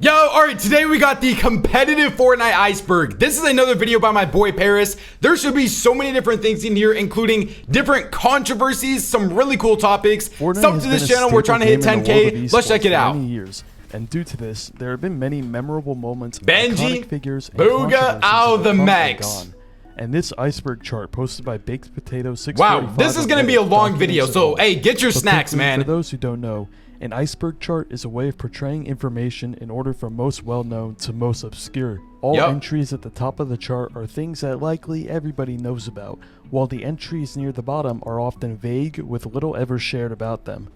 Yo, alright, today we got the competitive Fortnite iceberg. This is another video by my boy Paris. There should be so many different things in here, including different controversies, some really cool topics. Sub to this channel, we're trying to hit 10K. Let's check it out. And due to this, there have been many memorable moments, Benji, figures, and Booga out the max. And this iceberg chart posted by Baked Potato 645. Wow, this is gonna be a long video, so hey, get your snacks, man. For those who don't know, an iceberg chart is a way of portraying information in order from most well-known to most obscure. All entries at the top of the chart are things that likely everybody knows about, while the entries near the bottom are often vague with little ever shared about them.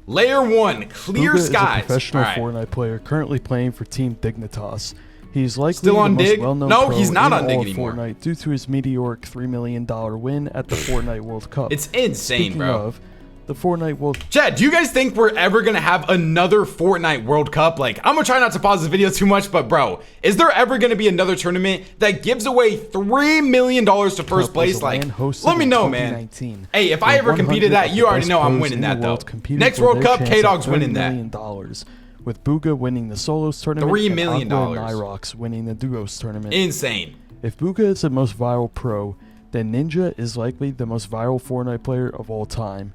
Layer 1, clear Booga skies. Is a professional Fortnite player currently playing for Team Dignitas. He's likely still on the most Dig? well-known No, pro he's not in on Dig all anymore. Fortnite due to his meteoric $3 million win at the Fortnite World Cup. It's insane, Speaking bro. Of, the Fortnite World Chat, do you guys think we're ever gonna have another Fortnite World Cup? Like, I'm gonna try not to pause this video too much, but bro, is there ever gonna be another tournament that gives away $3 million to first place? Like, let me know, man. Hey, if I ever competed that, you already know I'm winning that though. Next World Cup, Kdog's winning that. With Booga winning the solos tournament $3 million. and Nyrox winning the duos tournament. Insane. If Booga is the most viral pro, then Ninja is likely the most viral Fortnite player of all time.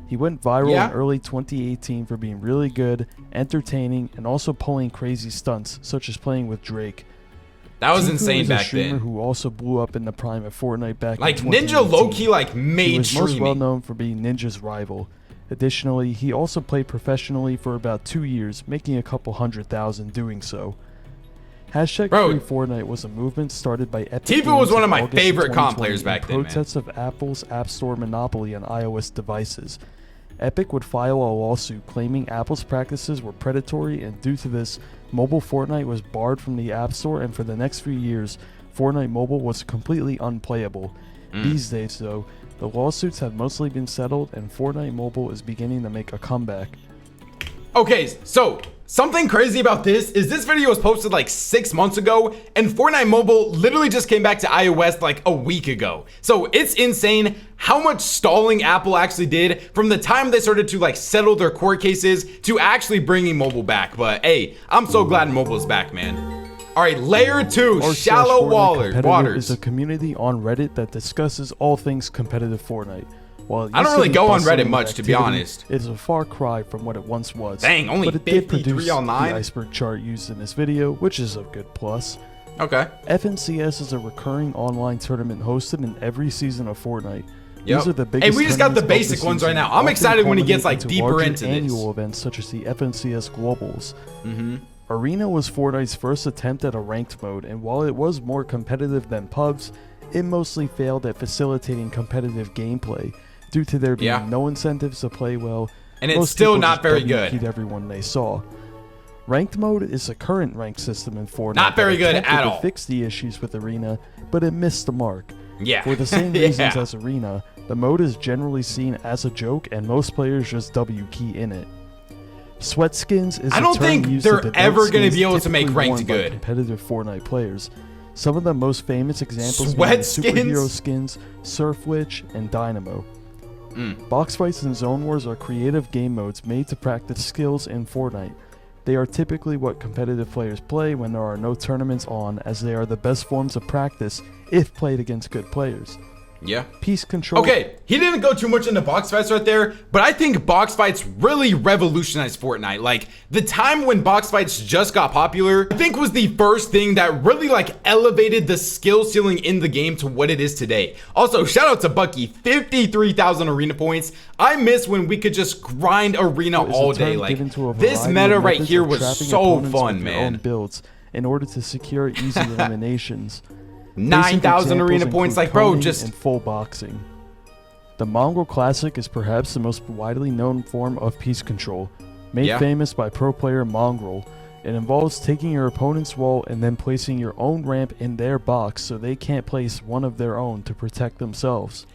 He went viral in early 2018 for being really good, entertaining, and also pulling crazy stunts, such as playing with Drake. That was insane back then. Who also blew up in the prime of Fortnite back like in 2018. Ninja low-key like made He was streaming. most well known for being Ninja's rival. Additionally, he also played professionally for about 2 years, making a couple 100,000 doing so. Hashtag Free Fortnite was a movement started by Epic Tifa was one of my August favorite comp players back then, man. Protests of Apple's App Store monopoly on iOS devices. Epic would file a lawsuit claiming Apple's practices were predatory, and due to this, mobile Fortnite was barred from the App Store, and for the next few years, Fortnite Mobile was completely unplayable. These days, though, the lawsuits have mostly been settled, and Fortnite Mobile is beginning to make a comeback. Okay, so something crazy about this is this video was posted like 6 months ago, and Fortnite Mobile literally just came back to iOS like a week ago. So it's insane how much stalling Apple actually did from the time they started to like settle their court cases to actually bringing mobile back. But hey, I'm so glad mobile is back, man. All right, layer 2, shallow waters. Is a community on Reddit that discusses all things competitive Fortnite. While I don't really go on Reddit much, to be honest. It is a far cry from what it once was. Dang, only 53 on 9? The iceberg chart used in this video, which is a good plus. Okay. FNCS is a recurring online tournament hosted in every season of Fortnite. These are the biggest. Hey, we just got the basic ones right now. I'm excited when he gets like deeper into this. Annual events such as the FNCS Globals. Arena was Fortnite's first attempt at a ranked mode, and while it was more competitive than pubs, it mostly failed at facilitating competitive gameplay due to there being no incentives to play well, and it's still not very good. Everyone they saw. Ranked mode is a current ranked system in Fortnite. Not very good at all. To fix the issues with Arena, but it missed the mark. Yeah. For the same reasons as Arena, the mode is generally seen as a joke, and most players just W key in it. Sweat skins is I don't think they're ever going to be able to make ranked good. Competitive Fortnite players. Some of the most famous examples Sweat superhero skins, Surf Witch, and Dynamo. Box fights and zone wars are creative game modes made to practice skills in Fortnite. They are typically what competitive players play when there are no tournaments on, as they are the best forms of practice if played against good players. Yeah. Peace control. Okay, he didn't go too much into box fights right there, but I think box fights really revolutionized Fortnite. Like, the time when box fights just got popular, I think was the first thing that really like elevated the skill ceiling in the game to what it is today. Also, shout out to Bucky, 53,000 arena points. I miss when we could just grind arena all day. Like, this meta right here was so fun, man. Builds in order to secure easy eliminations. 9,000 arena points, like, bro, just in full boxing. The Mongrel Classic is perhaps the most widely known form of peace control, made famous by pro player Mongrel. It involves taking your opponent's wall and then placing your own ramp in their box so they can't place one of their own to protect themselves.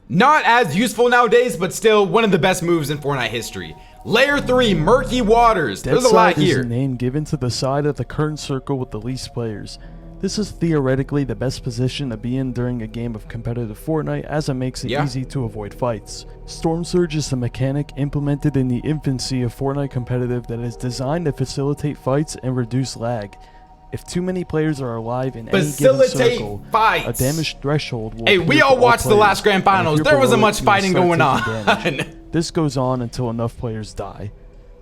Not as useful nowadays, but still one of the best moves in Fortnite history. Layer 3, Murky Waters. There's a lot here. Is a name given to the side of the current circle with the least players. This is theoretically the best position to be in during a game of competitive Fortnite, as it makes it easy to avoid fights. Storm Surge is the mechanic implemented in the infancy of Fortnite Competitive that is designed to facilitate fights and reduce lag. If too many players are alive in any given circle, a damage threshold will Hey, we all watched the last grand finals. There wasn't much fighting going on. This goes on until enough players die.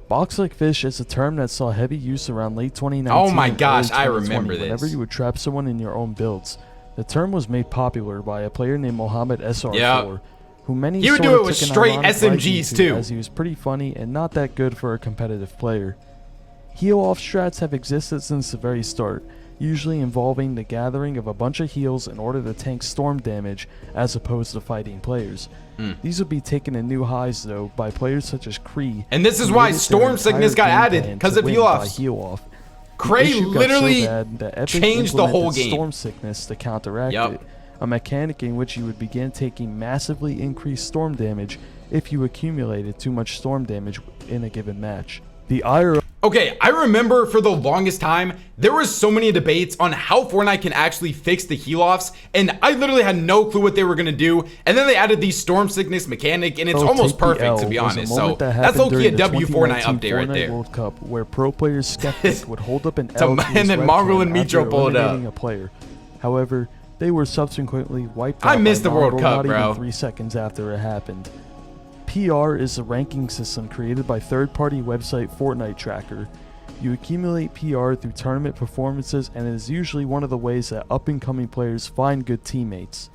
Box like fish is a term that saw heavy use around late 2019. Oh my gosh, I remember this. Whenever you would trap someone in your own builds. The term was made popular by a player named Mohammed SR4, who many he would do it with straight SMGs too, as he was pretty funny and not that good for a competitive player. Heal-off strats have existed since the very start, usually involving the gathering of a bunch of heals in order to tank storm damage as opposed to fighting players. These would be taken to new highs though by players such as Kree. And this is why Storm Sickness got added, because of heal-offs. Kree literally changed the whole game. Storm Sickness to counteract it, a mechanic in which you would begin taking massively increased storm damage if you accumulated too much storm damage in a given match. The IRL. Okay, I remember for the longest time, there was so many debates on how Fortnite can actually fix the heal-offs, and I literally had no clue what they were going to do, and then they added the Storm Sickness mechanic, and it's almost perfect, to be honest. So that's low-key a W Fortnite update right there. World Cup, where pro players Skeptic would hold up an L and then Mongrel and Mitro pulled up. A player. However, they were subsequently wiped out. I missed the World Cup, bro. Not even 3 seconds after it happened. PR is a ranking system created by third-party website Fortnite Tracker. You accumulate PR through tournament performances, and it is usually one of the ways that up-and-coming players find good teammates.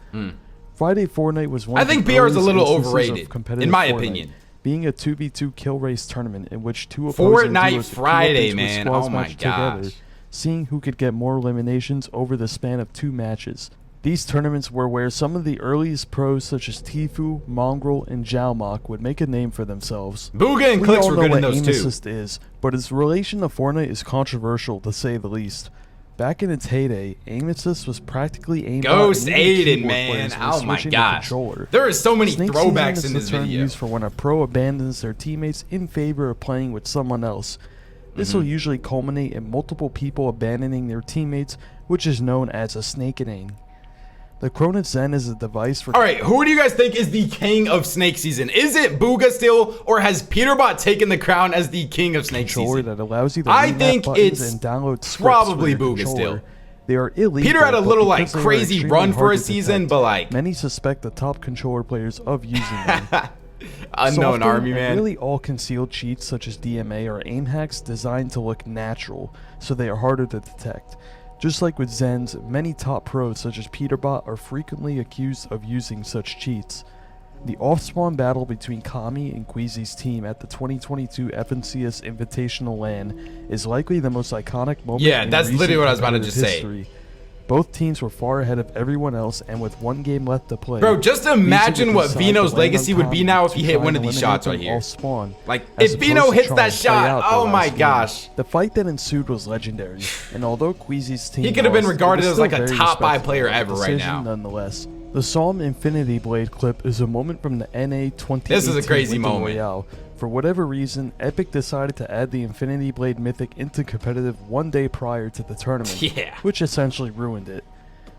Friday Fortnite was one. I think PR is a little overrated, in my opinion. Being a 2v2 kill race tournament in which two opposing Fortnite Friday, man. Oh my gosh. Seeing who could get more eliminations over the span of 2 matches. These tournaments were where some of the earliest pros such as Tfue, Mongrel, and Jalmok would make a name for themselves. Booga and Clicks were good in those aim too. Assist is, but its relation to Fortnite is controversial to say the least. Back in its heyday, aim assist was practically aimed Ghost Aiden, man. Oh my gosh. There are so many throwbacks in this video. Used for when a pro abandons their teammates in favor of playing with someone else. This will usually culminate in multiple people abandoning their teammates, which is known as a snakening. The Cronut Zen is a device for... Alright, who do you guys think is the king of Snake Season? Is it Booga still, or has Peterbot taken the crown as the king of Snake Season? That allows you to I think it's and download probably Booga still. They are illegal. Peter had a little like crazy run for a season, but like... Many suspect the top controller players of using them. Unknown army, man. Really all concealed cheats such as DMA are aim hacks designed to look natural, so they are harder to detect. Just like with Zens, many top pros such as Peterbot are frequently accused of using such cheats. The off-spawn battle between Kami and Queasy's team at the 2022 FNCS Invitational LAN is likely the most iconic moment in that's literally what I was about to just history. say. Both teams were far ahead of everyone else, and with 1 game left to play. Bro, just imagine what Vino's legacy would be now if he hit one of these shots right here. Like, if Vino hits that shot, oh my gosh. The fight that ensued was legendary, and although Queasy's team he could have been regarded as like a top 5 player ever right now. Nonetheless, the Psalm Infinity Blade clip is a moment from the NA 2018 This is a crazy moment. Royale. For whatever reason, Epic decided to add the Infinity Blade Mythic into competitive 1 day prior to the tournament, which essentially ruined it.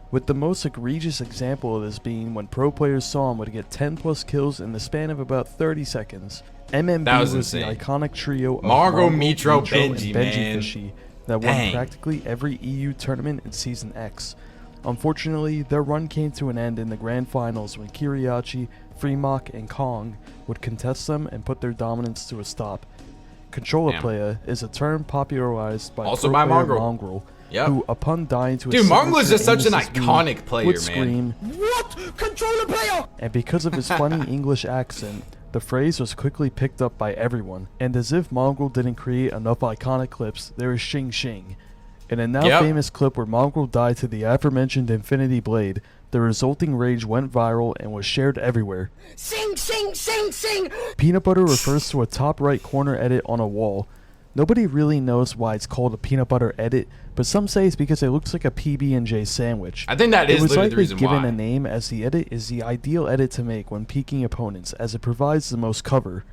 With the most egregious example of this being when pro players saw him would get 10 plus kills in the span of about 30 seconds. MMB was the iconic trio of Mongrel, Mitro, Benji, and Benji Fishy that won practically every EU tournament in Season X. Unfortunately, their run came to an end in the grand finals when Kiriachi, Freemok, and Kong would contest them and put their dominance to a stop. Controller player is a term popularized by Mongrel, who, upon dying to a Mongrel is just such an iconic player, would scream, "What? Controller player!" And because of his funny English accent, the phrase was quickly picked up by everyone. And as if Mongrel didn't create enough iconic clips, there is Xing Xing. In a now famous clip where Mongrel died to the aforementioned Infinity Blade, the resulting rage went viral and was shared everywhere. Sing, sing, sing, sing! Peanut butter refers to a top right corner edit on a wall. Nobody really knows why it's called a peanut butter edit, but some say it's because it looks like a PB&J sandwich. I think that is literally the reason why. It was likely given a name as the edit is the ideal edit to make when peeking opponents, as it provides the most cover.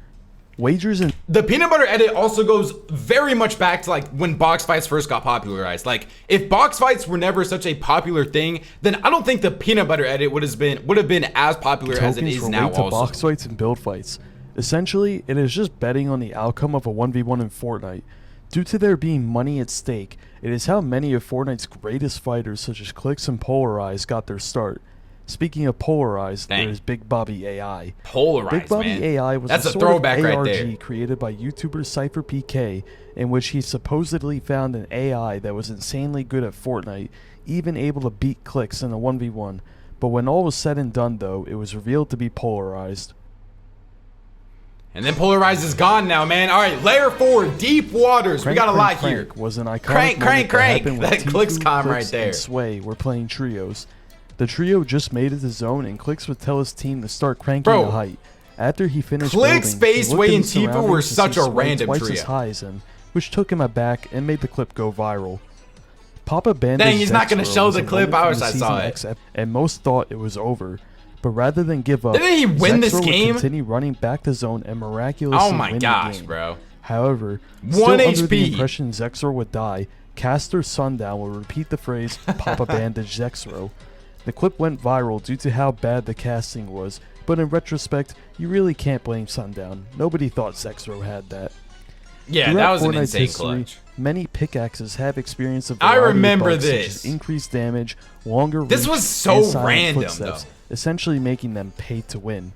Wagers and the peanut butter edit also goes very much back to like when box fights first got popularized. Like if box fights were never such a popular thing, then I don't think the peanut butter edit would have been as popular as it tokens is relate now to also. box fights and build fights. Essentially, it is just betting on the outcome of a 1v1 in Fortnite. Due to there being money at stake, it is how many of Fortnite's greatest fighters such as Clix and Polarize got their start. Speaking of Polarized, there is Big Bobby AI. Polarized, Big Bobby man. AI was That's a a sort throwback of right ARG there. created by YouTuber CypherPK, in which he supposedly found an AI that was insanely good at Fortnite, even able to beat Clix in a 1v1. But when all was said and done, though, it was revealed to be Polarized. And then Polarized is gone now, man. All right, layer 4, deep waters. We got a lot here. Was an iconic Crank, moment crank. that happened when That Tifu, Clix comm Clix, right there. and Sway were playing trios. The trio just made it to zone, and Clix would tell his team to start cranking Bro, the height. After he finished Clix, building, he Face, looked Way, at and his Tifu were surroundings to such see a Sway random twice trio. as high as him, which took him aback and made the clip go viral. Papa Bandit's Dang, he's not gonna Zexro show was the a clip. moment I from wish the I Season saw it. X and most thought it was over. But rather than give up, Didn't he win this Zexro would game? continue running back to zone and miraculously Oh my win gosh, the game. bro. However, 1 still under HP. the impression Zexro would die, Caster Sundown will repeat the phrase Papa Bandage Zexro. The clip went viral due to how bad the casting was, but in retrospect, you really can't blame Sundown. Nobody thought Zexro had that. Yeah, that Throughout was an Fortnite's insane history, clutch. many pickaxes have experienced a I variety remember of bugs, such this. as increased damage, longer This reach, was so and silent random, footsteps, though. essentially making them pay to win.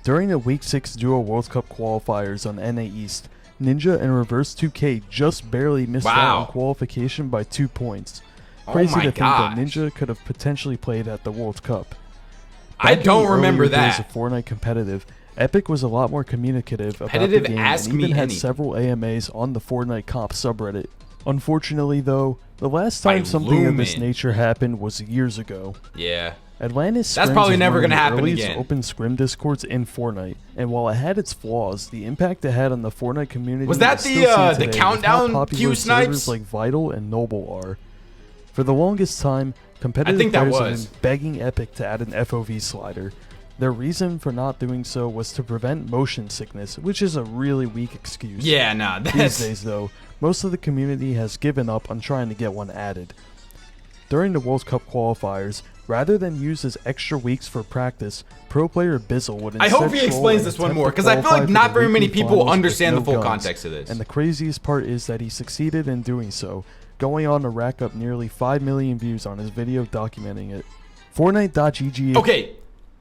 During the Week 6 Duo World Cup qualifiers on NA East, Ninja and Reverse 2K just barely missed out Wow. on qualification by 2 points. Oh Crazy my to think gosh. that Ninja could have potentially played at the World Cup. I Back in don't the remember earlier days that. of Fortnite Competitive, Epic was a lot more communicative about the Competitive game Ask and Me even had Anything. several AMAs on the Fortnite Comp subreddit. Unfortunately though, the last time By something of this Lumen. nature happened was years ago. Yeah. Atlantis That's Scrims probably is never one of gonna the happen earliest again. open scrim discords in Fortnite, and while it had its flaws, the impact it had on the Fortnite community Was that is the, still seen the today with countdown how popular Q snipes? servers like Vital and Noble are. For the longest time, competitive think that players have was. been begging Epic to add an FOV slider. Their reason for not doing so was to prevent motion sickness, which is a really weak excuse. Yeah, nah, These that's... days, though, most of the community has given up on trying to get one added. During the World Cup qualifiers, rather than use as extra weeks for practice, pro player Bizzle would I instead hope he troll explains and this one attempt more, to because I feel qualify like for not the very many weekly people finals with understand the no full guns. context of this. And the craziest part is that he succeeded in doing so, going on to rack up nearly 5 million views on his video documenting it. Fortnite.gg. Okay,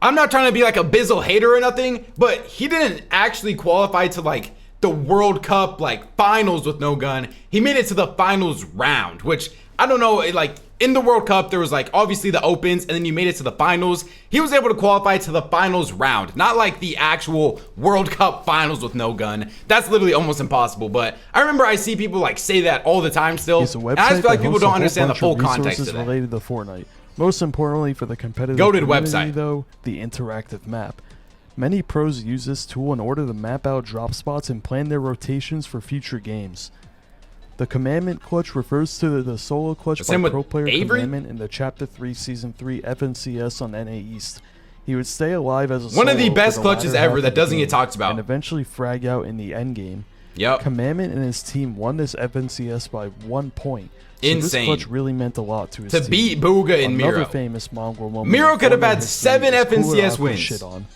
I'm not trying to be like a Bizzle hater or nothing, but he didn't actually qualify to like the World Cup like finals with no gun. He made it to the finals round, which I don't know, like in the World Cup there was like obviously the opens and then you made it to the finals. He was able to qualify to the finals round, not like the actual World Cup finals with no gun. That's literally almost impossible, but I remember I see people like say that all the time still. Is a And website I just feel like that people hosts a don't whole understand the bunch full of context resources of that. related to Fortnite. Most importantly for the competitive Goated community, website. though, the interactive map. Many pros use this tool in order to map out drop spots and plan their rotations for future games. The Commandment Clutch refers to the solo clutch by Same with pro player Avery? Commandment in the Chapter 3 Season 3 FNCS on NA East. He would stay alive as a One of the solo for best clutches latter half ever of that the doesn't game get talked about. and eventually frag out in the endgame. Yep. Commandment and his team won this FNCS by 1 point. So Insane. this clutch really meant a lot to his To team. beat Booga and Another Miro. famous mongrel moment. Miro in could have Fortnite had history 7 is Cooler FNCS Aqua's wins. shit on.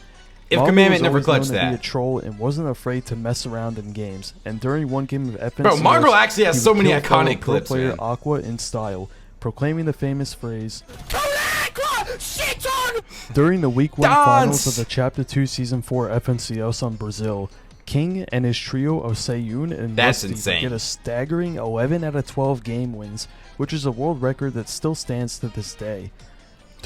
If Mongrel Commandment was never always clutched known to be a that. troll and wasn't afraid to mess around in games. And during one game of FNCS, Bro, Mongrel actually has he so would many kill fellow iconic pro clips, player man. Aqua in style, proclaiming the famous phrase, Shit on! during the Week 1 Dance! finals of the Chapter 2 Season 4 FNCS on Brazil, King and his trio of Sayun and That's Rusty insane. get a staggering 11 out of 12 game wins, which is a world record that still stands to this day.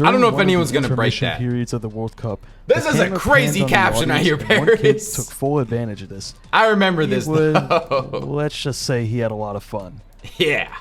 I don't know if During one of anyone's the gonna break intermission that. periods of the World Cup, This the is a camera crazy panned on the caption I hear, audience, and one kid Paris. took full advantage of this. I remember He this would, though. let's just say he had a lot of fun. Yeah.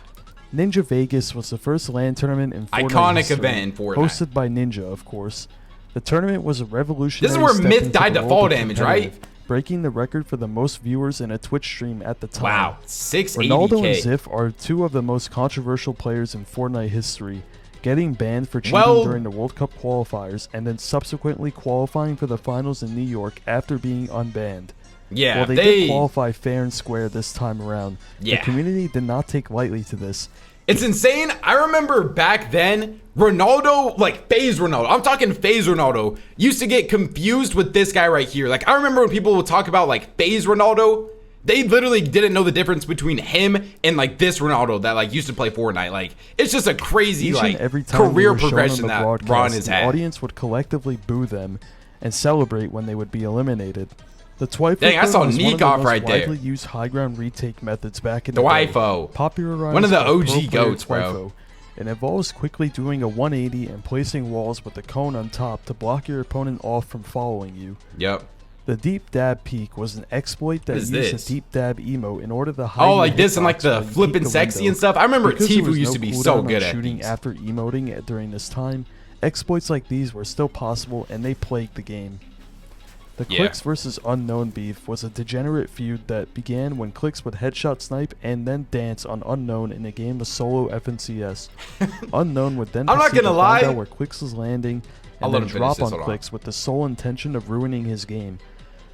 Ninja Vegas was the first LAN tournament in Fortnite Iconic history, event in Fortnite. hosted by Ninja, of course. The tournament was a revolutionary This is where step Myth into died the to world fall of damage, right? competitive, breaking the record for the most viewers in a Twitch stream at the time. Wow. 680K. Ronaldo and Ziff are two of the most controversial players in Fortnite history, getting banned for cheating Well- during the World Cup qualifiers and then subsequently qualifying for the finals in New York after being unbanned. Yeah, While they did qualify fair and square this time around, the community did not take lightly to this. It's insane. I remember back then, Ronaldo, like FaZe Ronaldo, I'm talking FaZe Ronaldo, used to get confused with this guy right here. Like, I remember when people would talk about like FaZe Ronaldo, they literally didn't know the difference between him and like this Ronaldo that like used to play Fortnite. Like, it's just a crazy like career progression that Ron has had. The audience would collectively boo them and celebrate when they would be eliminated. The Twifo Dang, I saw was Nick one off of the most right there. widely used high ground retake methods back in the day. Twifo, Popularized one of the by OG pro player goats, Twifo, bro. and involves quickly doing a 180 and placing walls with a cone on top to block your opponent off from following you. Yep. The deep dab peak was an exploit that used a deep dab emote in order to hide. Oh, like this and like the flipping sexy and stuff. I remember Tfue used to be so good at shooting after emoting during this time. Exploits like these were still possible, and they plagued the game. The Clix versus Unknown beef was a degenerate feud that began when Clix would headshot snipe and then dance on Unknown in a game of solo FNCS. Unknown would then proceed to find out where Clix was landing and then drop on Clix with the sole intention of ruining his game.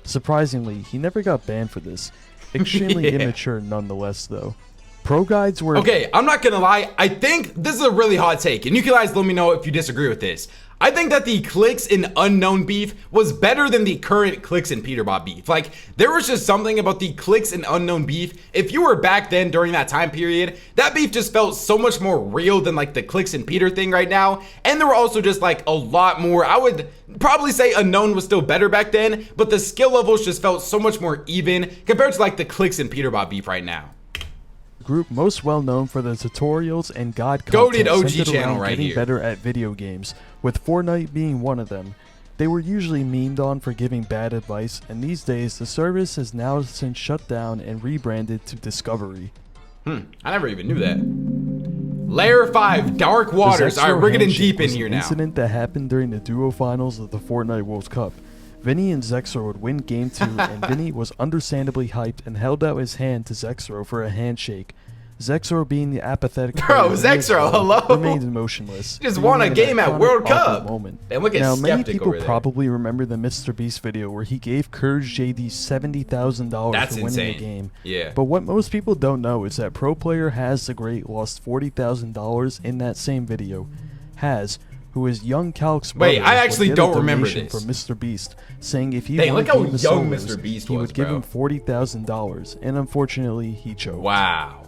Surprisingly, he never got banned for this. Extremely immature nonetheless, though. Pro guides were... Okay, I'm not gonna lie. I think this is a really hot take, and you guys let me know if you disagree with this. I think that the Clix and Unknown beef was better than the current Clix and Peterbot beef. Like, there was just something about the Clix and Unknown beef. If you were back then during that time period, that beef just felt so much more real than like the Clix and Peter thing right now. And there were also just like a lot more. I would probably say Unknown was still better back then, but the skill levels just felt so much more even compared to like the Clix and Peterbot beef right now. Group most well known for the tutorials and guide content OG centered channel around right getting here. better at video games, with Fortnite being one of them. They were usually memed on for giving bad advice, and these days the service has now since shut down and rebranded to Discovery. I never even knew that. Layer 5, Dark Waters. Alright, we're getting deep in here now. Incident that happened during the duo finals of the Fortnite World Cup. Vinny and Zexro would win Game 2, and Vinny was understandably hyped and held out his hand to Zexro for a handshake. Zexro, being the apathetic bro, Zexro, hello, remained emotionless. Just won a game at World Cup. Moment. And look at now, Skeptic many people over there. probably remember the Mr. Beast video where he gave Courage JD $70,000 for winning the game. Yeah. But what most people don't know is that Pro Player Has the Great lost $40,000 in that same video. Has, who is young Calc's brother, wait, I actually would get don't a remember donation this. from Mr. Beast, saying if he Dang, won look how a game of young solos, Mr. Beast he was, would give bro. him $40,000, and unfortunately, he choked. Wow.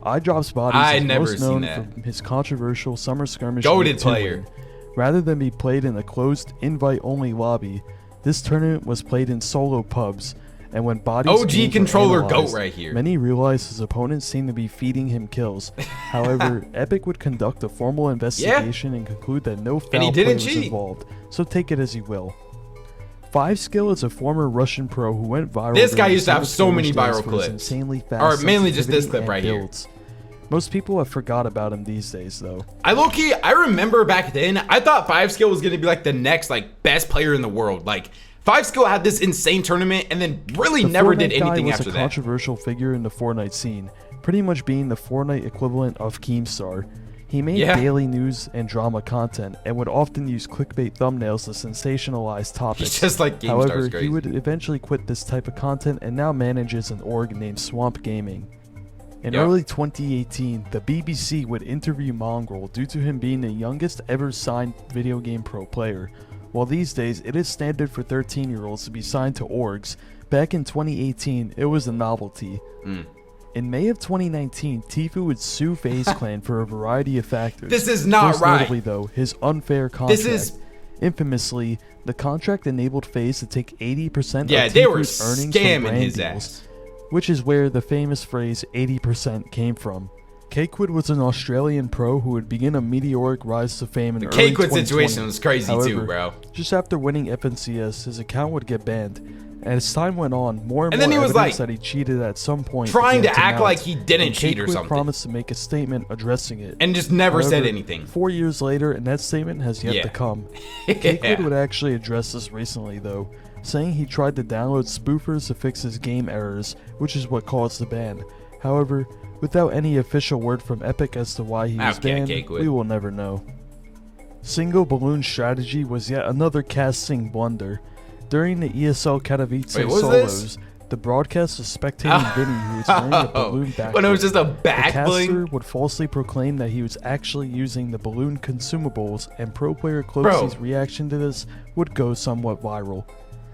iDrop's Bodies I is never most seen known that. for his controversial Summer Skirmish Goated League 2 player. win. Rather than be played in a closed, invite-only lobby, this tournament was played in solo pubs, and when Bodies OG games were controller analyzed, GOAT right here. many realized his opponents seemed to be feeding him kills. However, Epic would conduct a formal investigation and conclude that no foul play was involved, so take it as you will. 5skill is a former Russian pro who went viral. This guy during used to have so many skirmish days viral for his clips. insanely fast Or mainly just this sensitivity clip right and here. builds. Most people have forgot about him these days, though. I remember back then, I thought 5skill was going to be like the next like best player in the world. Like 5skill had this insane tournament and then really never did anything after that. He was a controversial figure in the Fortnite scene, pretty much being the Fortnite equivalent of Keemstar. He made daily news and drama content and would often use clickbait thumbnails to sensationalize topics. He's just like However, crazy. he would eventually quit this type of content and now manages an org named Swamp Gaming. In early 2018, the BBC would interview Mongrel due to him being the youngest ever signed video game pro player. While these days it is standard for 13-year-olds to be signed to orgs, back in 2018 it was a novelty. In May of 2019, Tfue would sue FaZe Clan for a variety of factors. This is not Most right. notably, though, his unfair contract. This is... Infamously, the contract enabled FaZe to take 80% of they were Tfue's earnings from scamming brand his deals, ass. which is where the famous phrase 80% came from. Cakewood was an Australian pro who would begin a meteoric rise to fame in early 2020. Cakewood situation was crazy However, too, bro. Just after winning FNCS, his account would get banned. And as time went on, more and then more he was evidence like, that he cheated at some point trying began to act mount, like he didn't and cheat or Cakewood something. promised to make a statement addressing it. And just never said However, anything. 4 years later, and that statement has yet to come. Cakewood would actually address this recently, though, saying he tried to download spoofers to fix his game errors, which is what caused the ban. However, without any official word from Epic as to why he was banned, we will never know. Single balloon strategy was yet another casting blunder. During the ESL Katowice solos, The broadcast was spectating Vinny, who was wearing a balloon back. When it was just a The back caster bling. would falsely proclaim that he was actually using the balloon consumables, and pro player Cloakzy's reaction to this would go somewhat viral.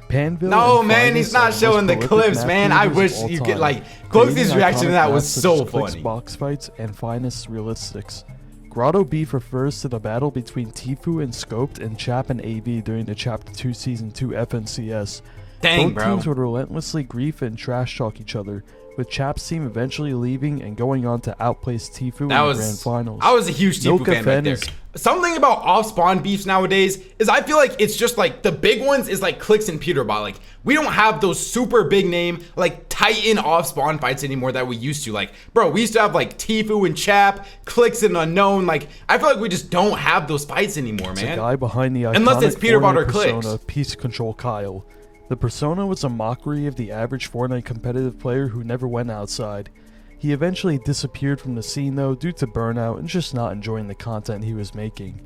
Panville No, and man, he's Finest not are the showing most the prolific clips, map man. I creators wish of all you time, could, like, creating Cloakzy's reaction to iconic that was maps such so as Click's funny. box fights and Finest realistics. Grotto Beef refers to the battle between Tfue and Scoped and Chap and AV during the Chapter 2 Season 2 FNCS. Dang, Both bro. teams would relentlessly grief and trash talk each other, with Chap's team eventually leaving and going on to outplace Tfue in the grand finals. I was a huge Tfue Milka fan right there. is- Something about off-spawn beefs nowadays is I feel like it's just like the big ones is like Clicks and Peterbot. Like we don't have those super big name like Titan off-spawn fights anymore that we used to. Like bro, we used to have like Tfue and Chap, Clicks and Unknown. Like I feel like we just don't have those fights anymore, The man. guy behind the iconic Unless it's Peterbot Fortnite or Clicks. persona, Peace Control Kyle. The persona was a mockery of the average Fortnite competitive player who never went outside. He eventually disappeared from the scene though due to burnout and just not enjoying the content he was making.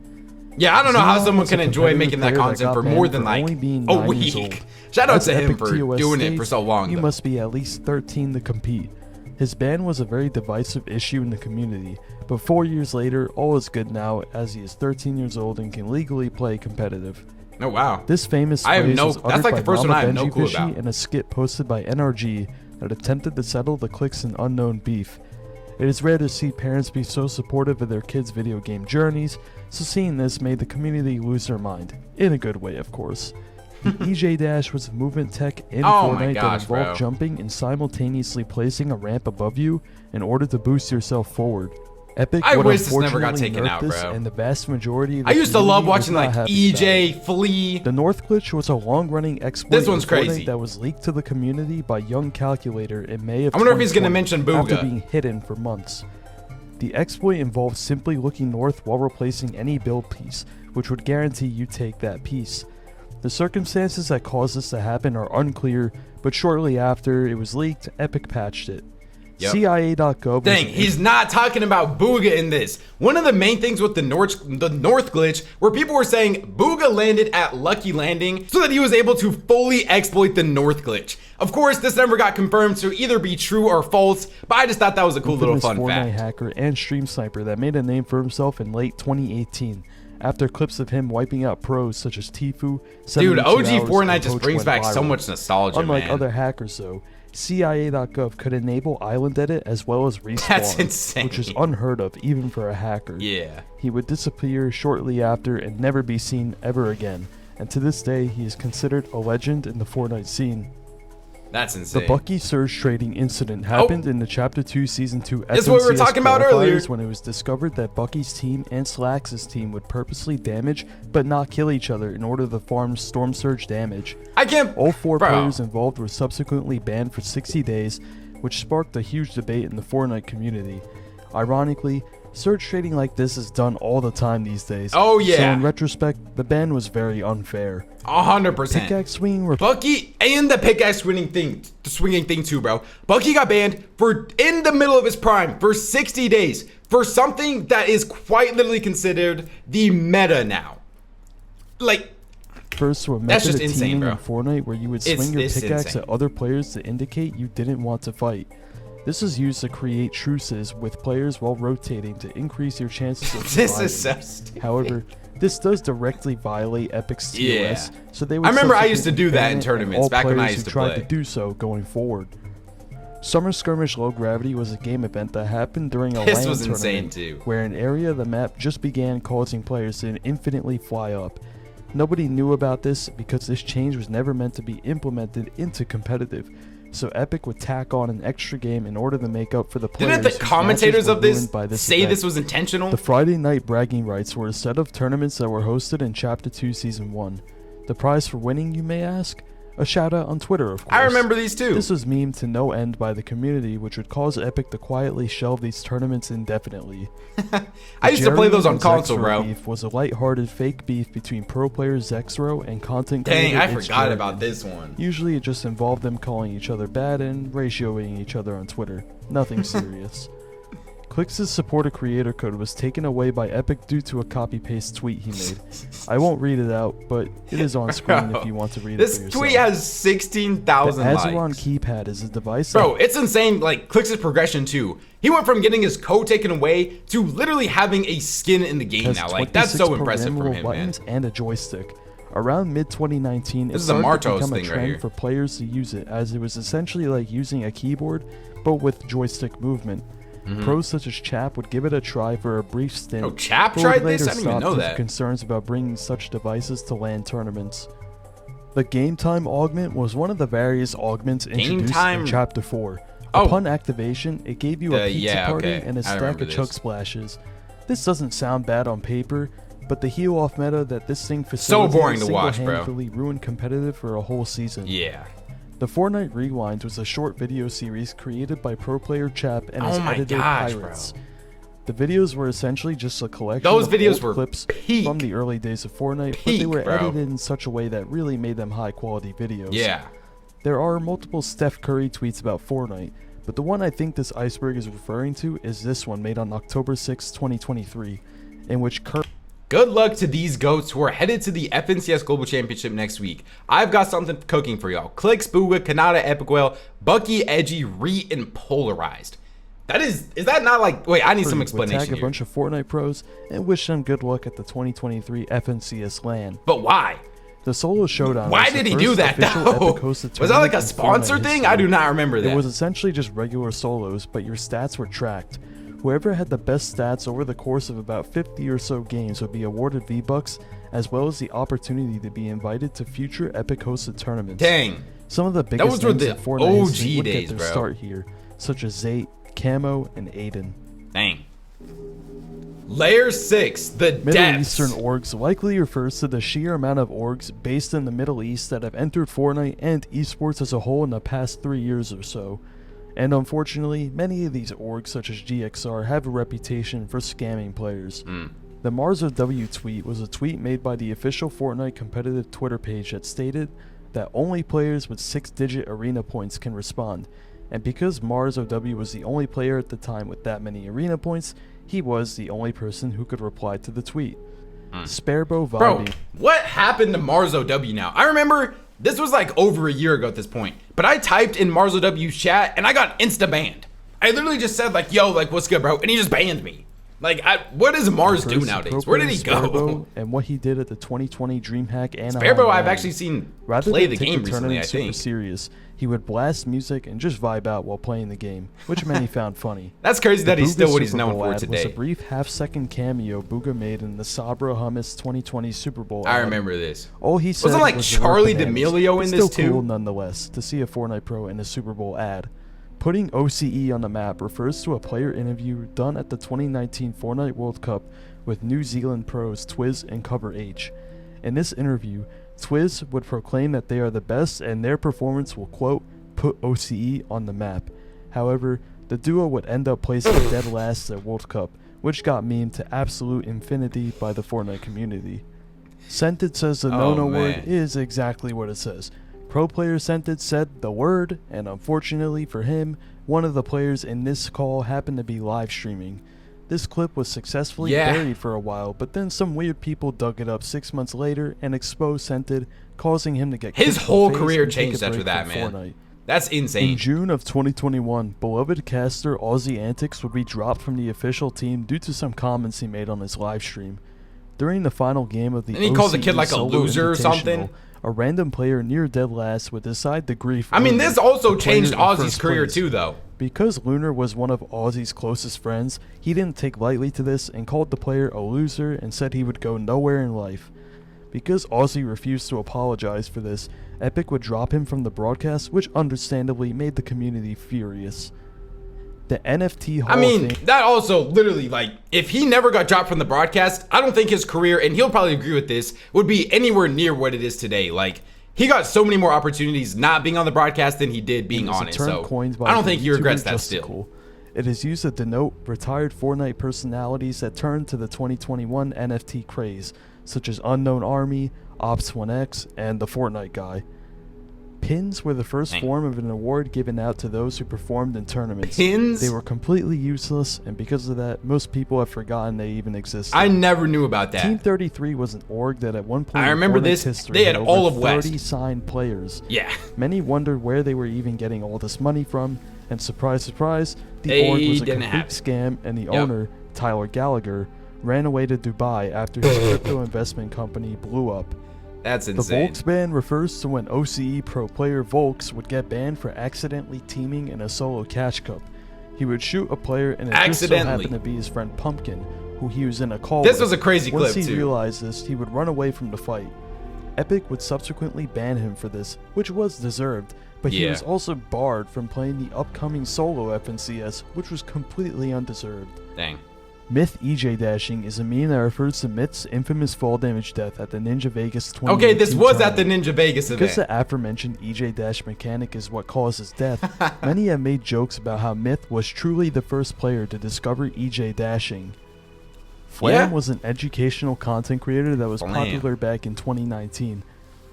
Yeah, I don't know how Xenon someone was a can enjoy competitive making that player that content got for banned more than for like only being a 9 years week. old. Shout out As to him Epic for TOS doing it states, for so long. You though. must be at least 13 to compete. His ban was a very divisive issue in the community, but 4 years later, all is good now as he is 13 years old and can legally play competitive. Oh wow. This famous I have phrase no- was that's uttered like by the first one Mama I have no Benji clue Fishy about. in a skit posted by NRG that attempted to settle the Clicks and Unknown beef. It is rare to see parents be so supportive of their kids' video game journeys, so seeing this made the community lose their mind. In a good way, of course. The EJ Dash was a movement tech in Oh my Fortnite gosh, that bro. involved jumping and simultaneously placing a ramp above you in order to boost yourself forward. Epic I would wish this never got unfortunately taken nerf out, this, bro. and the vast majority of the I used to love community was watching not like happy about it. EJ, Flea. The North Glitch was a long-running exploit This one's in Fortnite crazy. that was leaked to the community by Young Calculator in May of I wonder if he's gonna 2020 mention after Booga. being hidden for months. The exploit involved simply looking north while replacing any build piece, which would guarantee you take that piece. The circumstances that caused this to happen are unclear, but shortly after it was leaked, Epic patched it. Yep. CIA.gov Dang, he's not talking about Booga in this. One of the main things with the North glitch, where people were saying Booga landed at Lucky Landing so that he was able to fully exploit the North glitch. Of course, this never got confirmed to either be true or false, but I just thought that was a cool little infamous fun Fortnite fact. hacker and stream sniper that made a name for himself in late 2018 after clips of him wiping out pros such as Tfue, Dude, 72 OG Hours, Fortnite and just Poach brings went back so viral. much nostalgia, Unlike man. other hackers though, CIA.gov could enable island edit as well as respawn, That's insane. which is unheard of even for a hacker. Yeah. He would disappear shortly after and never be seen ever again, and to this day he is considered a legend in the Fortnite scene. That's The insane. Bucky surge trading incident happened in the Chapter 2 Season 2 This is what we were FNCS talking about earlier. qualifiers when it was discovered that Bucky's team and Slax's team would purposely damage but not kill each other in order to farm Storm Surge damage. I can't. All 4 Bro. players involved were subsequently banned for 60 days, which sparked a huge debate in the Fortnite community. Ironically, surge trading like this is done all the time these days. Oh, So yeah. in retrospect, the ban was very unfair. 100%. Pickaxe swinging were Bucky and the pickaxe swinging thing too, bro. Bucky got banned for in the middle of his prime for 60 days for something that is quite literally considered the meta now. Like, first to a That's method just of insane, teaming bro. in Fortnite where you would It's- swing your it's pickaxe insane. at other players to indicate you didn't want to fight. This is used to create truces with players while rotating to increase your chances of this surviving. is so stupid. However, this does directly violate Epic's TOS, Yeah. so they would I remember I used to subsequently do that ban in it, and tournaments all back when I players used who to tried play. to do so going forward. Summer Skirmish Low Gravity was a game event that happened during a This LAN was insane, tournament, too. where an area of the map just began causing players to infinitely fly up. Nobody knew about this because this change was never meant to be implemented into competitive, so Epic would tack on an extra game in order to make up for the players Didn't the whose commentators matches were of this ruined by this say event. this was intentional? The Friday night bragging rights were a set of tournaments that were hosted in Chapter 2 Season 1. The prize for winning, you may ask? A shout out on Twitter, of course. I remember these too. This was memed to no end by the community, which would cause Epic to quietly shelve these tournaments indefinitely. I used to play those on and console, Zexro bro. Beef was a lighthearted fake beef between pro player Zexro and content Dang, creator I It's forgot Jargon. about this one. Usually it just involved them calling each other bad and ratioing each other on Twitter. Nothing serious. Clix' supporter creator code was taken away by Epic due to a copy-paste tweet he made. I won't read it out, but it is on screen if you want to read it for yourself. This tweet has 16,000 likes. The Azeron keypad is a device. Bro, it's insane, like, Clix's progression too. He went from getting his code taken away to literally having a skin in the game now. Like, that's so impressive from him, man. And a joystick. Around mid-2019, it started to become a trend for players to use it, as it was essentially like using a keyboard, but with joystick movement. Pros such as Chap would give it a try for a brief stint. Oh, Chap tried this? I didn't even know that. Concerns about bringing such devices to LAN tournaments. The game time augment was one of the various augments introduced in Chapter 4. Upon activation, it gave you a pizza party and a stack of chug splashes. This doesn't sound bad on paper, but the heal-off meta that this thing facilitated so boring to watch, bro. single-handedly ruined competitive for a whole season. Yeah. The Fortnite Rewind was a short video series created by pro player Chap and his editor Pirates. Bro. The videos were essentially just a collection of videos were clips peak. from the early days of Fortnite, but they were edited in such a way that really made them high-quality videos. Yeah. There are multiple Steph Curry tweets about Fortnite, but the one I think this iceberg is referring to is this one made on October 6, 2023, in which Curry... Good luck to these GOATs who are headed to the FNCS Global Championship next week. I've got something cooking for y'all. Clix, Booga, Kanata, Epic Whale, Bucky, Edgy, Reet, and Polarized. Is that not like... Wait, I need some explanation tag a bunch of Fortnite pros and wish them good luck at the 2023 FNCS LAN. But why? The solo showdown. Why did he do that though? Was that like a sponsor thing? I do not remember that. It was essentially just regular solos, but your stats were tracked. Whoever had the best stats over the course of about 50 or so games would be awarded V-Bucks, as well as the opportunity to be invited to future Epic hosted tournaments. Dang. Some of the biggest names in Fortnite history would days, get their start here, such as Zayt, Camo, and Aiden. Dang. Layer 6, the Middle depths. Eastern orgs likely refers to the sheer amount of orgs based in the Middle East that have entered Fortnite and esports as a whole in the past 3 years or so. And unfortunately, many of these orgs such as GXR have a reputation for scamming players. The MarsOW tweet was a tweet made by the official Fortnite competitive Twitter page that stated that only players with 6-digit arena points can respond, and because MarsOW was the only player at the time with that many arena points, he was the only person who could reply to the tweet. Sparebo vibing. Bro, what happened to MarsOW now? I remember this was like over a year ago at this point, but I typed in MarsOW's chat and I got insta-banned. I literally just said like, yo, like, what's good, bro? And he just banned me. Like, what does Mars do nowadays? Where did he go? And what he did at the 2020 DreamHack and Sparebo, I've actually seen play the game recently, I think. Serious, he would blast music and just vibe out while playing the game, which many found funny. That's crazy that he's still what he's known for today. Was a brief half-second cameo Booga made in the Sabra Hummus 2020 Super Bowl. I remember this. All he said wasn't like Charlie D'Amelio in this still too? Cool nonetheless to see a Fortnite pro in a Super Bowl ad. Putting OCE on the map refers to a player interview done at the 2019 Fortnite World Cup with New Zealand pros Twiz and Cover H. In this interview, Twiz would proclaim that they are the best and their performance will, quote, put OCE on the map. However, the duo would end up placing dead last at World Cup, which got memed to absolute infinity by the Fortnite community. Scented says the no-no word is exactly what it says. Pro player Scented said the word, and unfortunately for him, one of the players in this call happened to be live streaming. This clip was successfully buried for a while, but then some weird people dug it up 6 months later and exposed Scented, causing him to get his whole career changed after that, man. Fortnite. That's insane. In June of 2021, beloved caster Aussie Antics would be dropped from the official team due to some comments he made on his live stream. During the final game of the and he calls the kid like a loser or something. A random player near dead last would decide to grief. I mean, this also changed Aussie's career too, though. Because Lunar was one of Aussie's closest friends, he didn't take lightly to this and called the player a loser and said he would go nowhere in life. Because Aussie refused to apologize for this, Epic would drop him from the broadcast, which understandably made the community furious. The NFT Hall of Fame. That also literally, like, if he never got dropped from the broadcast, I don't think his career, and he'll probably agree with this, would be anywhere near what it is today. Like, he got so many more opportunities not being on the broadcast than he did being on it. So I don't think he regrets that still. It is used to denote retired Fortnite personalities that turned to the 2021 NFT craze, such as Unknown Army, Ops1X, and the Fortnite Guy. Pins were the first form of an award given out to those who performed in tournaments. Pins? They were completely useless, and because of that, most people have forgotten they even existed. I never knew about that. Team 33 was an org that at one point I remember in this. history They had over all of West. 30 signed players. Yeah. Many wondered where they were even getting all this money from, and surprise, surprise, the org was a complete scam, and the owner, Tyler Gallagher, ran away to Dubai after his crypto investment company blew up. That's insane. The Volks ban refers to when OCE pro player Volks would get banned for accidentally teaming in a solo cash cup. He would shoot a player, and it just so happened to be his friend Pumpkin, who he was in a call with. This was a crazy clip, too. Once he realized this, he would run away from the fight. Epic would subsequently ban him for this, which was deserved, but he was also barred from playing the upcoming solo FNCS, which was completely undeserved. Dang. Myth EJ dashing is a meme that refers to Myth's infamous fall damage death at the Ninja Vegas 2018 Okay, this was tournament. at the Ninja Vegas event. Because the aforementioned EJ dash mechanic is what causes death, many have made jokes about how Myth was truly the first player to discover EJ dashing. Flam was an educational content creator that was popular back in 2019.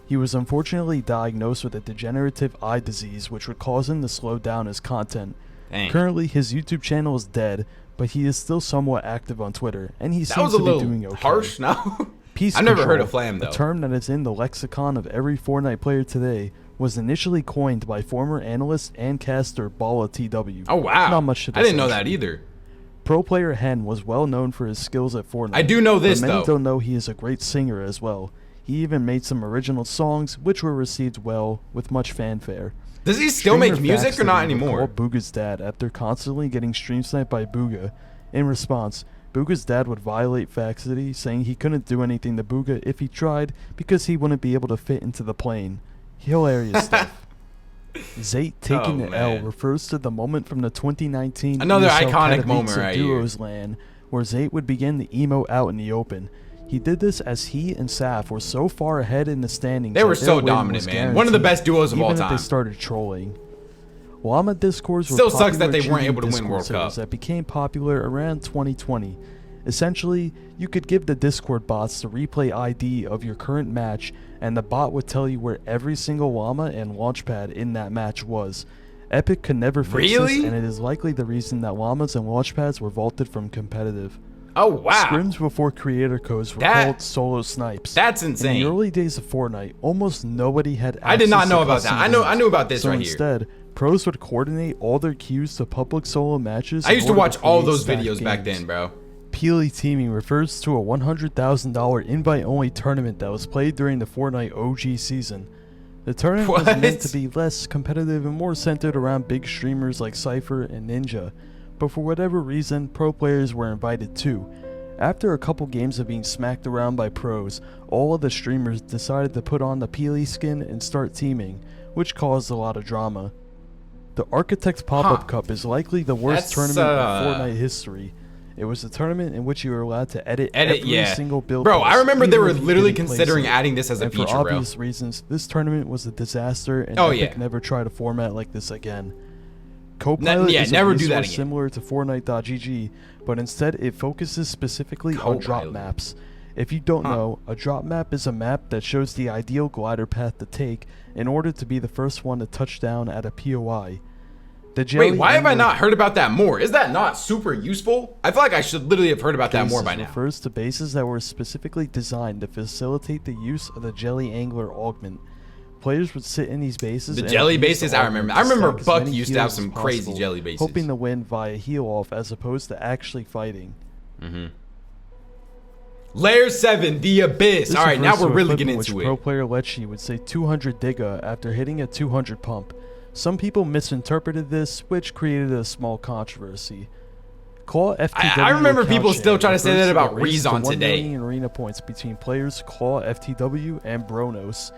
He was unfortunately diagnosed with a degenerative eye disease which would cause him to slow down his content. Dang. Currently, his YouTube channel is dead, but he is still somewhat active on Twitter, and he seems to be doing okay. Harsh, no? Peace I never control, heard of Flam, though. a term that is in the lexicon of every Fortnite player today, was initially coined by former analyst and caster Bala TW. Oh, wow. Not much to I didn't know that either. Pro player Hen was well known for his skills at Fortnite. I do know this, but many though. don't know he is a great singer as well. He even made some original songs, which were received well, with much fanfare. Does he still make music or not anymore? Called Booga's dad after constantly getting stream sniped by Booga. In response, Booga's dad would violate Faxity, saying he couldn't do anything to Booga if he tried because he wouldn't be able to fit into the plane. Hilarious stuff. Zayt taking the L refers to the moment from the 2019 another ESL iconic Katowice moment right Duos here. LAN, where Zayt would begin the emo out in the open. He did this as he and Saf were so far ahead in the standings. They were so dominant, man. One of the best duos of all time. Even if they started trolling. Llama Discords were Still sucks that they popular weren't able to Discord win World servers Cup. that became popular around 2020. Essentially, you could give the Discord bots the replay ID of your current match, and the bot would tell you where every single llama and launchpad in that match was. Epic could never fix this, and it is likely the reason that llamas and launchpads were vaulted from competitive. Oh, wow. Scrims before creator codes were called solo snipes. That's insane. In the early days of Fortnite, almost nobody had access I did not know to about that. custom I knew about this so right here. instead, pros would coordinate all their queues to public solo matches. I used to watch all those stacked videos back games. then, bro. Peely teaming refers to a $100,000 invite-only tournament that was played during the Fortnite OG season. The tournament was meant to be less competitive and more centered around big streamers like Cypher and Ninja, but for whatever reason, pro players were invited too. After a couple games of being smacked around by pros, all of the streamers decided to put on the Peely skin and start teaming, which caused a lot of drama. The Architects Pop-Up Cup is likely the worst tournament in Fortnite history. It was a tournament in which you were allowed to edit every single build. Bro, I remember they were even if you literally didn't place considering it. adding this as a And feature, for bro. obvious reasons, this tournament was a disaster, and Epic never tried a format like this again. Copilot is never a do that resource again. similar to Fortnite.gg, but instead it focuses specifically on drop maps. If you don't know, a drop map is a map that shows the ideal glider path to take in order to be the first one to touch down at a POI. Wait, why have I not heard about that more? Is that not super useful? I feel like I should literally have heard about that more by now. Refers to bases that were specifically designed to facilitate the use of the Jelly Angler augment. Players would sit in these bases. The jelly bases, I remember. I remember Buck used to have some crazy jelly bases. Hoping to win via heal off as opposed to actually fighting. Layer 7, the Abyss. This Alright, now refers to we're a really clip getting in which into pro it. player Lechi would say 200 Digga after hitting a 200 pump. Some people misinterpreted this, which created a small controversy. Claw FTW I remember people account still trying to say refers that the about race to Rezon 1 today. million arena points between players Claw FTW and Bronos.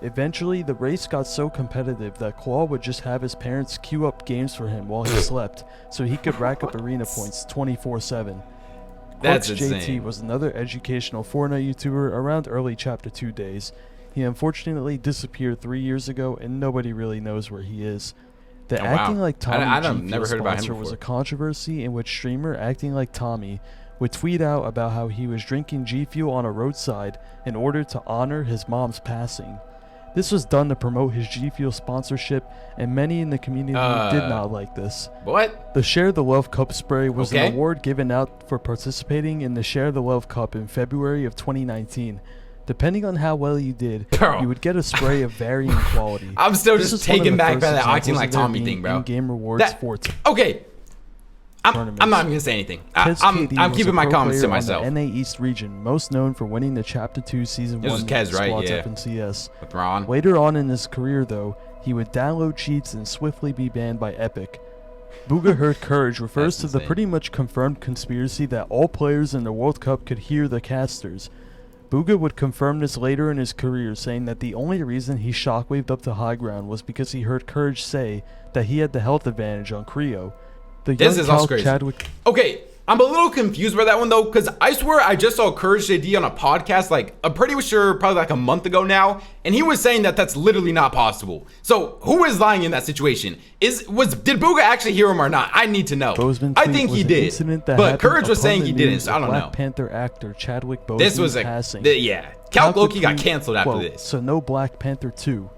Eventually, the race got so competitive that Claw would just have his parents queue up games for him while he slept, so he could rack up arena points 24/7. That's JT insane. was another educational Fortnite YouTuber around early Chapter 2 days. He unfortunately disappeared 3 years ago, and nobody really knows where he is. The Acting Like Tommy never heard about him sponsor was before. a controversy in which streamer Acting Like Tommy would tweet out about how he was drinking G Fuel on a roadside in order to honor his mom's passing. This was done to promote his G Fuel sponsorship, and many in the community did not like this. What? The Share the Love Cup spray was Okay. an award given out for participating in the Share the Love Cup in February of 2019. Depending on how well you did, Bro. you would get a spray of varying quality. I'm still This just is one of taken the back first by that examples acting of like there Tommy being thing, bro. In-game rewards That- for Okay. I'm tournaments. not even gonna say anything. Kez I'm KD was keeping a my pro comments to player on myself. the NA East region, most known for winning the Chapter 2 Season This 1 was Kez, right? squads Yeah. FNCS. With Ron. Later on in his career, though, he would download cheats and swiftly be banned by Epic. Booga Heard Courage refers That's to the insane. pretty much confirmed conspiracy that all players in the World Cup could hear the casters. Booga would confirm this later in his career, saying that the only reason he shockwaved up to high ground was because he heard Courage say that he had the health advantage on Creo. The This young is also Cal crazy. Chadwick Okay, I'm a little confused by that one though, because I swear I just saw Courage JD on a podcast, like I'm pretty sure probably like a month ago now, and he was saying that that's literally not possible. So who is lying in that situation? Did Booga actually hear him or not? I need to know. Bozeman I tweet think was he an did, incident that but happened Courage was upon saying the he didn't, news so I of don't Black know. Panther actor Chadwick Boseman This was passing. yeah. Calc Calc Loki got tweet, canceled after quote, this. So no Black Panther 2.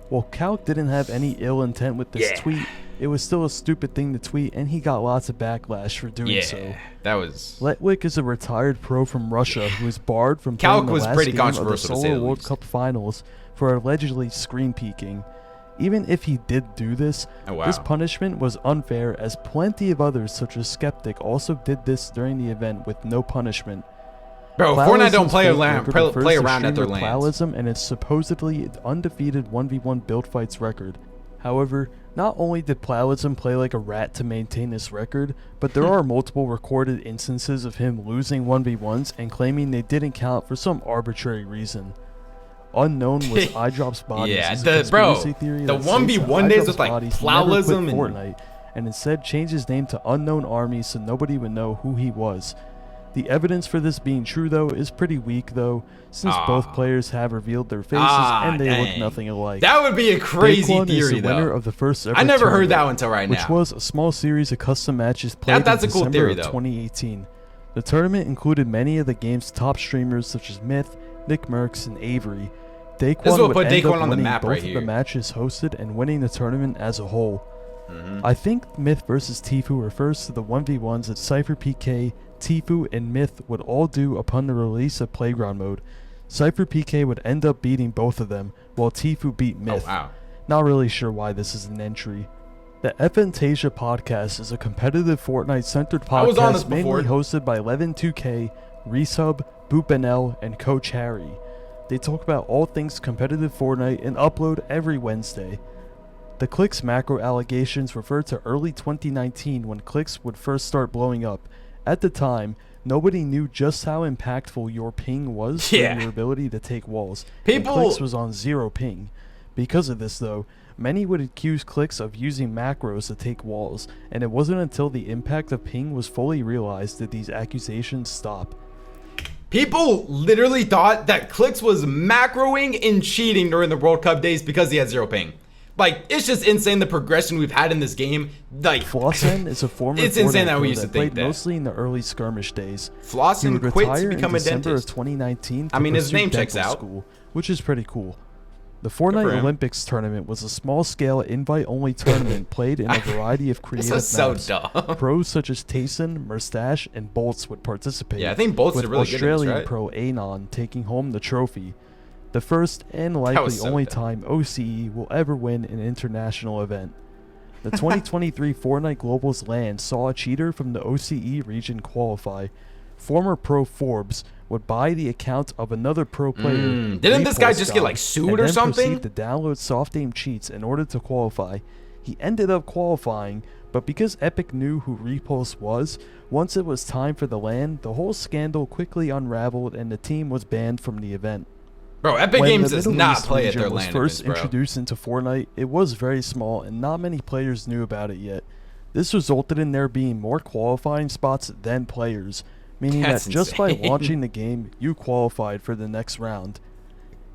Well, Calc didn't have any ill intent with this Yeah. tweet. It was still a stupid thing to tweet, and he got lots of backlash for doing Yeah, so. that was. Letwick is a retired pro from Russia who was barred from Calc playing the was last pretty game of the controversial, to say Solo the World least. Cup Finals for allegedly screen peeking. Even if he did do this, Oh, wow. this punishment was unfair, as plenty of others such as Skeptic also did this during the event with no punishment. Bro, Fortnite don't Plowlism's play fake around, record refers play to around at their streamer lands. Plowlism and its supposedly undefeated 1v1 build fights record. However, not only did Plowlism play like a rat to maintain this record, but there are multiple recorded instances of him losing 1v1s and claiming they didn't count for some arbitrary reason. Unknown was iDrop's Bodies. Yeah, is a the- bro, conspiracy theory the that states 1v1 that days iDrop's with, like, Bodies never quit Plowlism and- Fortnite, and instead changed his name to Unknown Army so nobody would know who he was. The evidence for this being true, though, is pretty weak, though, since both players have revealed their faces and they look dang. nothing alike. That would be a crazy Daquan theory, is the winner though. of the first ever I never heard tournament, that one until right which now. was a small series of custom matches played That's in a cool December theory, of though. 2018. The tournament included many of the game's top streamers such as Myth, Nick Merckx, and Avery. Daquan This will would put end Daquan up on the winning map both right of here. the matches hosted and winning the tournament as a whole. I think Myth versus Tfue refers to the 1v1s that Cypher PK, Tfue, and Myth would all do upon the release of Playground Mode. Cypher PK would end up beating both of them, while Tfue beat Myth. Oh, wow. Not really sure why this is an entry. The Fantasia podcast is a competitive Fortnite-centered I was on this podcast mainly before. hosted by Levin2K, Resub, Boopnl, and Coach Harry. They talk about all things competitive Fortnite and upload every Wednesday. The Clicks macro allegations refer to early 2019 when Clicks would first start blowing up. At the time, nobody knew just how impactful your ping was for Yeah. your ability to take walls. People- And Clicks was on 0 ping. Because of this, though, many would accuse Clicks of using macros to take walls, and it wasn't until the impact of ping was fully realized that these accusations stop. People literally thought that Clicks was macroing and cheating during the World Cup days because he had 0 ping. Like, it's just insane the progression we've had in this game. Like, Flossen is a former It's insane Fortnite that we pro used to that think played that. mostly in the early skirmish days. He Flossen would quit to retire in become a December dentist. of 2019 to I mean, his pursue name checks dental out. school, which is pretty cool. The for Fortnite him. Olympics tournament was a small-scale invite-only tournament played in a variety of creative This was so maps. dumb. Pros such as Tayson, Murstache, and Bolts would participate. Yeah, I think Bolts with did really good in this, Australian right? pro Anon taking home the trophy. The first and was likely so only dumb. time OCE will ever win an international event. The 2023 Fortnite Globals LAN saw a cheater from the OCE region qualify. Former pro Forbes would buy the account of another pro player. Didn't this guy Repulse just get, God, like, sued and or then something? proceed to download soft aim cheats in order to qualify. He ended up qualifying, but because Epic knew who Repulse was, once it was time for the LAN, the whole scandal quickly unraveled and the team was banned from the event. Bro, Epic When Games the does Middle not East play at region their was LAN first events, bro. introduced into Fortnite, it was very small and not many players knew about it yet. This resulted in there being more qualifying spots than players, meaning That's that just by insane. launching the game, you qualified for the next round.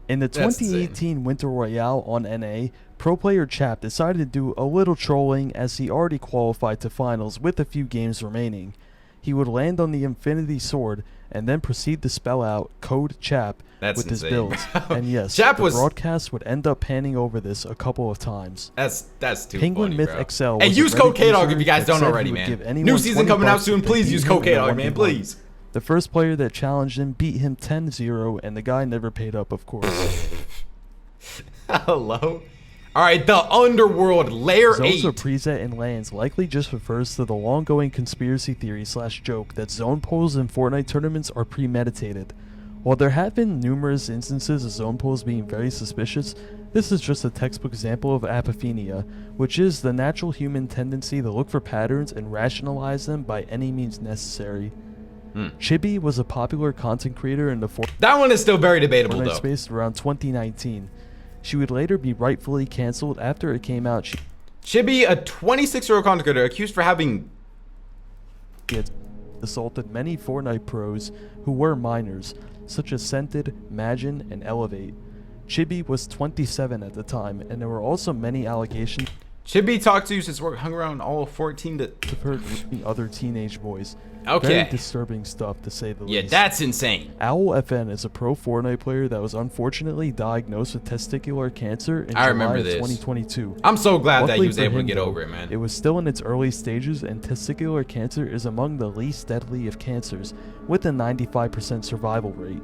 In the That's 2018 Winter Royale on NA, pro player Chap decided to do a little trolling as he already qualified to finals with a few games remaining. He would land on the Infinity Sword and then proceed to spell out Code Chap with his builds. And yes, Chap the broadcast would end up panning over this a couple of times. That's too Penguin funny, Myth bro. XL Hey, was use a code Reddit Kdog if user you guys that don't said he already, would give man. anyone New season 20 coming out bucks soon. if they Please beat use him code in a Kdog, man. 1v1. Please. The first player that challenged him beat him 10-0, and the guy never paid up, of course. Hello? Alright, the Underworld, Layer 8. Zones or preset in lands likely just refers to the long-going conspiracy theory / joke that zone pulls in Fortnite tournaments are premeditated. While there have been numerous instances of zone pulls being very suspicious, this is just a textbook example of apophenia, which is the natural human tendency to look for patterns and rationalize them by any means necessary. Chibi was a popular content creator in the That one is still very debatable, Fortnite though. space around 2019. She would later be rightfully cancelled after it came out Chibi, a 26-year-old content creator accused for having... she had assaulted many Fortnite pros who were minors, such as Scented, Magin, and Elevate. Chibi was 27 at the time, and there were also many allegations Chibi talked to since work hung around all 14 to... of her grooming other teenage boys. Okay. Very disturbing stuff, to say the Yeah, least. that's insane. Owl FN is a pro Fortnite player that was unfortunately diagnosed with testicular cancer in I July remember of this. 2022. I'm so glad that he Luckily was for able to him, get though, over it, man. It was still in its early stages, and testicular cancer is among the least deadly of cancers, with a 95% survival rate.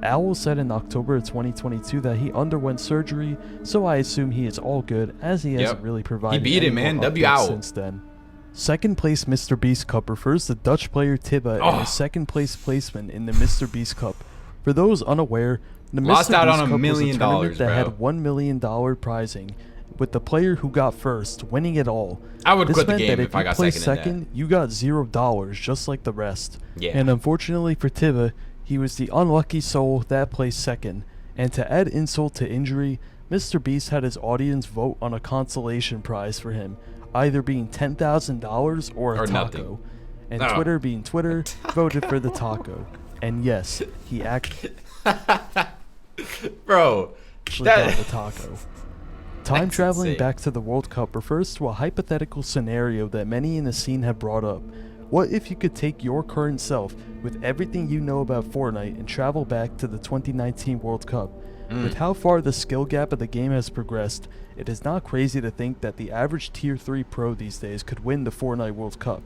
Owl said in October of 2022 that he underwent surgery, so I assume he is all good, as he hasn't really provided beat it, any man. more W updates Owl. since then. Second place Mr. Beast Cup refers to Dutch player Tibba and his second place placement in the Mr. Beast Cup. For those unaware, the Lost Mr. out Beast on $1 Cup million, was a tournament that bro. had $1 million prizing, with the player who got first winning it all. I would This quit the meant game that if I you got placed second in you got $0, just like the rest. Yeah. And unfortunately for Tibba, he was the unlucky soul that placed second. And to add insult to injury, Mr. Beast had his audience vote on a consolation prize for him, either being $10,000 or a taco. nothing. And Oh. Twitter, being Twitter, voted for the taco. And yes, he actually Bro, got the taco. Time That's traveling insane. back to the World Cup refers to a hypothetical scenario that many in the scene have brought up. What if you could take your current self with everything you know about Fortnite and travel back to the 2019 World Cup? With how far the skill gap of the game has progressed, it is not crazy to think that the average Tier 3 pro these days could win the Fortnite World Cup.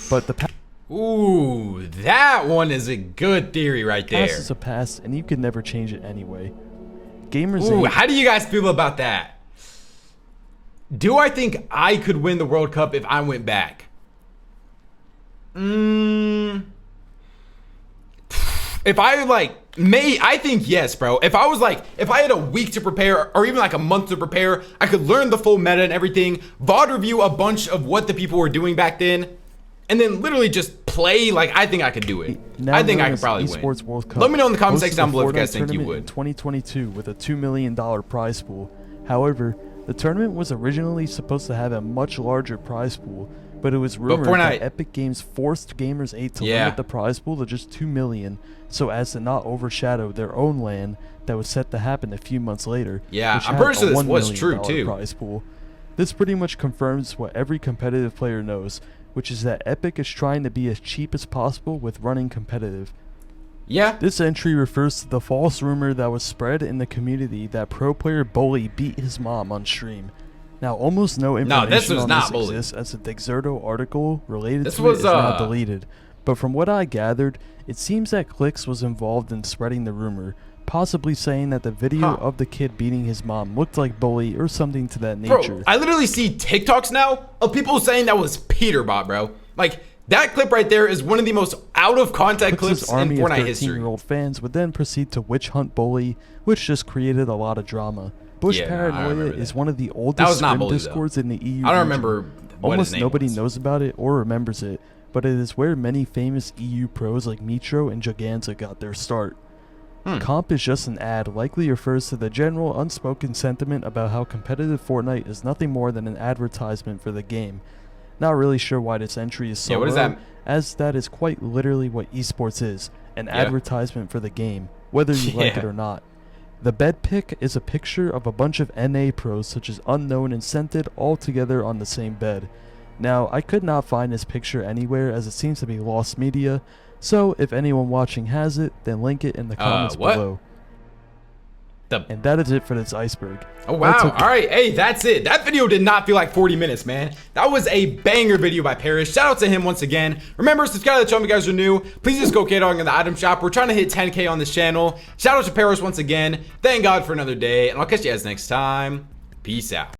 But the ooh, that one is a good theory right there. past is a past, and you can never change it anyway. Gamers Ooh, ain't- how do you guys feel about that? Do I think I could win the World Cup if I went back? If I I think yes, bro. If I had a week to prepare or even like a month to prepare, I could learn the full meta and everything, VOD review a bunch of what the people were doing back then, and then literally just play. Like, I think I could do it. Now I think I known could as probably Esports win. World Cup, Let me know in the comment hosted section down the below if you Fortnite guys think you tournament would. in 2022 with a $2 million prize pool. However, the tournament was originally supposed to have a much larger prize pool, but it was rumored Fortnite- that Epic Games forced Gamers 8 to Yeah. limit the prize pool to just $2 million, so as to not overshadow their own LAN that was set to happen a few months later. Yeah, which I'm had pretty sure a this $1 was million true, too. prize pool. This pretty much confirms what every competitive player knows, which is that Epic is trying to be as cheap as possible with running competitive. Yeah. This entry refers to the false rumor that was spread in the community that pro player Bully beat his mom on stream. Now, almost no information this was on not this Bully. exists, as the Dexerto article related This to was, it is now deleted. But from what I gathered, it seems that Clix was involved in spreading the rumor, possibly saying that the video of the kid beating his mom looked like Bully or something to that nature. Bro, I literally see TikToks now of people saying that was Peterbot, bro. Like, that clip right there is one of the most out of context Clix's clips in army of Fortnite history. 13-year-old fans would then proceed to witch hunt Bully, which just created a lot of drama. Bush Yeah, no, I Paranoia remember is that. one of the That oldest was not scrim Bully, though. discords in the EU. I don't region. remember what Almost his name nobody was. knows about it or remembers it, but it is where many famous EU pros like Mitro and Giganza got their start. Comp is just an ad, likely refers to the general unspoken sentiment about how competitive Fortnite is nothing more than an advertisement for the game. Not really sure why this entry is so Yeah, what does low, that- as that is quite literally what esports is, an advertisement for the game, whether you like it Yeah. or not. The bed pic is a picture of a bunch of NA pros such as Unknown and Scented all together on the same bed. Now, I could not find this picture anywhere as it seems to be lost media, so if anyone watching has it, then link it in the comments what? below. And that is it for this iceberg. Oh wow, alright, hey, that's it. That video did not feel like 40 minutes, man. That was a banger video by Paris. Shout out to him once again. Remember, subscribe to the channel if you guys are new. Please just go Kdog in the item shop. We're trying to hit 10K on this channel. Shout out to Paris once again. Thank God for another day, and I'll catch you guys next time. Peace out.